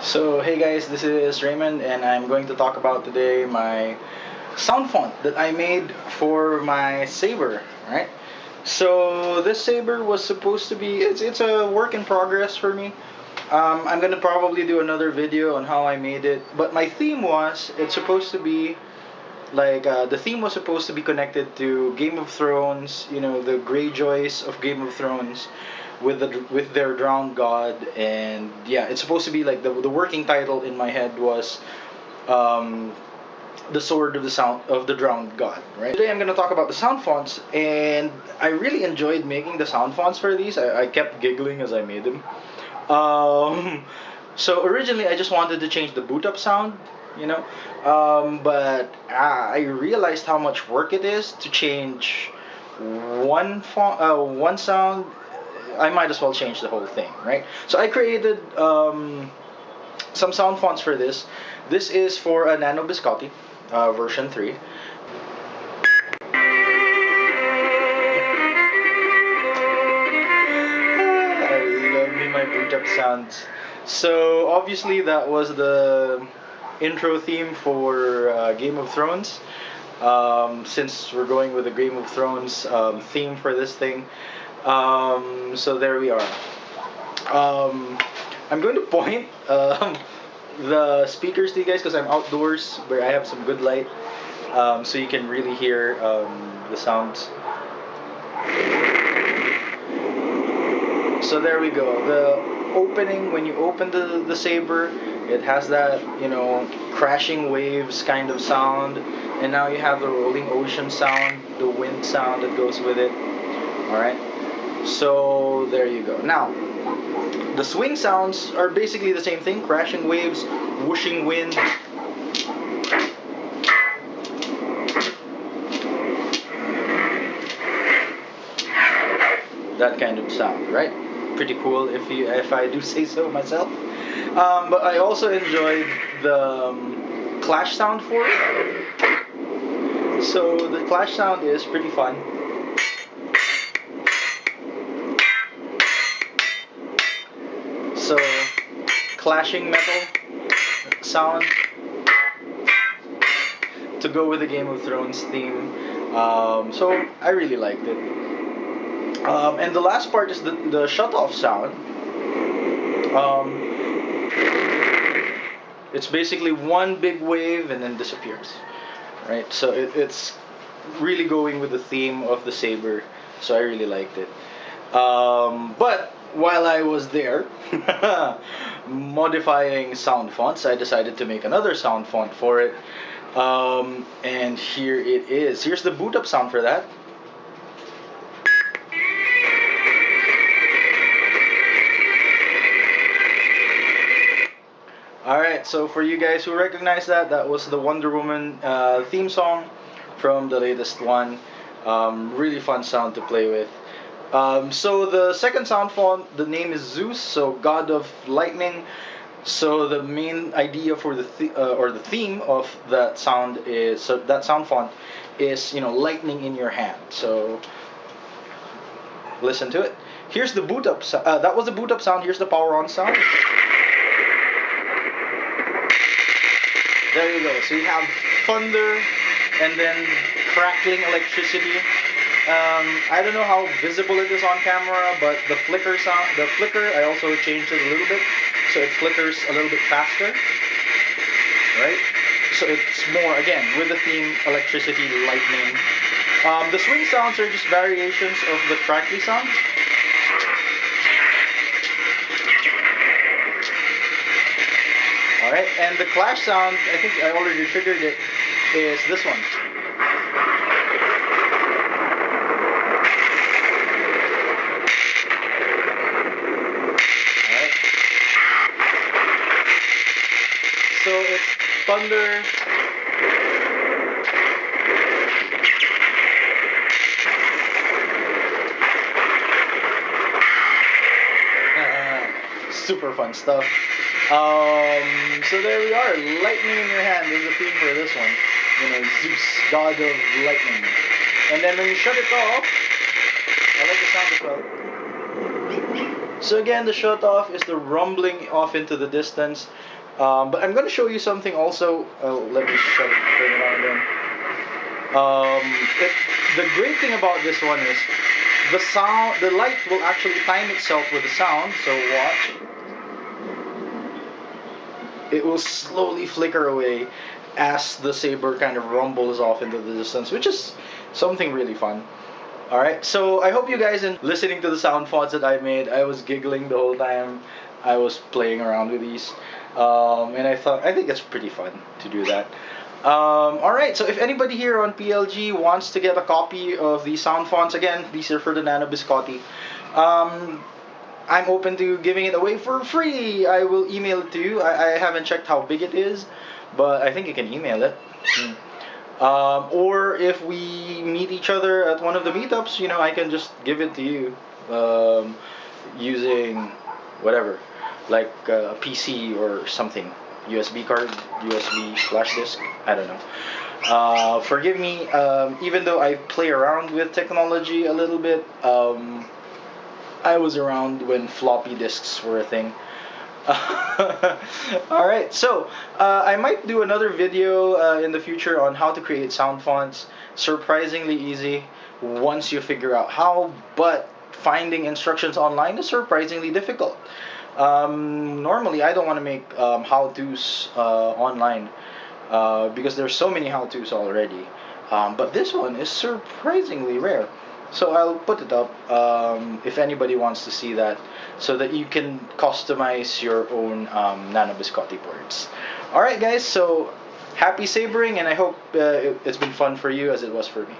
So hey guys, this is Raymond and I'm going to talk about today my sound font that I made for my saber, right? So this saber was supposed to be it's a work in progress for me. I'm gonna probably do another video on how I made it, but my theme was it's supposed to be the theme was supposed to be connected to Game of Thrones, the greyjoys of Game of Thrones with their drowned god. And yeah, it's supposed to be like the working title in my head was um the sword of the drowned god, right? Today I'm going to talk about the sound fonts, and I really enjoyed making the sound fonts for these. I kept giggling as I made them. um so originally I just wanted to change the boot up sound, you know but I realized how much work it is to change one sound. I might as well change the whole thing, right? So I created some sound fonts for this. This is for a Nano Biscotti version 3. I love me my boot up sounds. So obviously that was the intro theme for Game of Thrones. Since we're going with the Game of Thrones theme for this thing, so there we are. I'm going to point the speakers to you guys because I'm outdoors where I have some good light, so you can really hear the sounds. So there we go. The opening, when you open the saber, it has that, crashing waves kind of sound. And now you have the rolling ocean sound, the wind sound that goes with it. Alright? So there you go. Now, the swing sounds are basically the same thing. Crashing waves, whooshing wind. That kind of sound, right? Pretty cool if I do say so myself. But I also enjoyed the clash sound for it. So the clash sound is pretty fun. So clashing metal sound to go with the Game of Thrones theme. So I really liked it. And the last part is the shut off sound. It's basically one big wave and then disappears, right? So it's really going with the theme of the saber. So I really liked it. But while I was there modifying sound fonts, I decided to make another sound font for it. And here it is. Here's the boot up sound for that. Alright, so for you guys who recognize that, that was the Wonder Woman theme song from the latest one. Really fun sound to play with. So the second sound font, the name is Zeus, so god of lightning. So the main idea for the theme of that sound is, so that sound font is, lightning in your hand. So listen to it. Here's the boot up. That was the boot up sound. Here's the power on sound. There you go. So you have thunder and then crackling electricity. I don't know how visible it is on camera, but the flicker I also changed it a little bit, so it flickers a little bit faster, right? So it's more, again, with the theme, electricity, lightning. The swing sounds are just variations of the crackly sound. Alright, and the clash sound, I think I already triggered it, is this one. Alright. So it's thunder. Super fun stuff. So there we are. Lightning in your hand is the theme for this one. Zeus, god of lightning. And then when you shut it off, I like the sound as well. So again, the shut off is the rumbling off into the distance. But I'm going to show you something also. Let me turn it on again. The great thing about this one is the sound, the light will actually time itself with the sound. So watch. It will slowly flicker away as the saber kind of rumbles off into the distance, which is something really fun. Alright, so I hope you guys in listening to the sound fonts that I made. I was giggling the whole time I was playing around with these. And I think it's pretty fun to do that. Alright, so if anybody here on PLG wants to get a copy of these sound fonts, again, these are for the Nano Biscotti. I'm open to giving it away for free. I will email it to you. I haven't checked how big it is, but I think you can email it. Or if we meet each other at one of the meetups, I can just give it to you using whatever, like a PC or something. USB card, USB flash disk, I don't know. Forgive me, even though I play around with technology a little bit, I was around when floppy disks were a thing. Alright, so I might do another video in the future on how to create sound fonts. Surprisingly easy once you figure out how, but finding instructions online is surprisingly difficult. Normally I don't want to make how-tos online because there's so many how-tos already. But this one is surprisingly rare. So I'll put it up if anybody wants to see that, so that you can customize your own Nano Biscotti boards. Alright guys, so happy sabering, and I hope it's been fun for you as it was for me.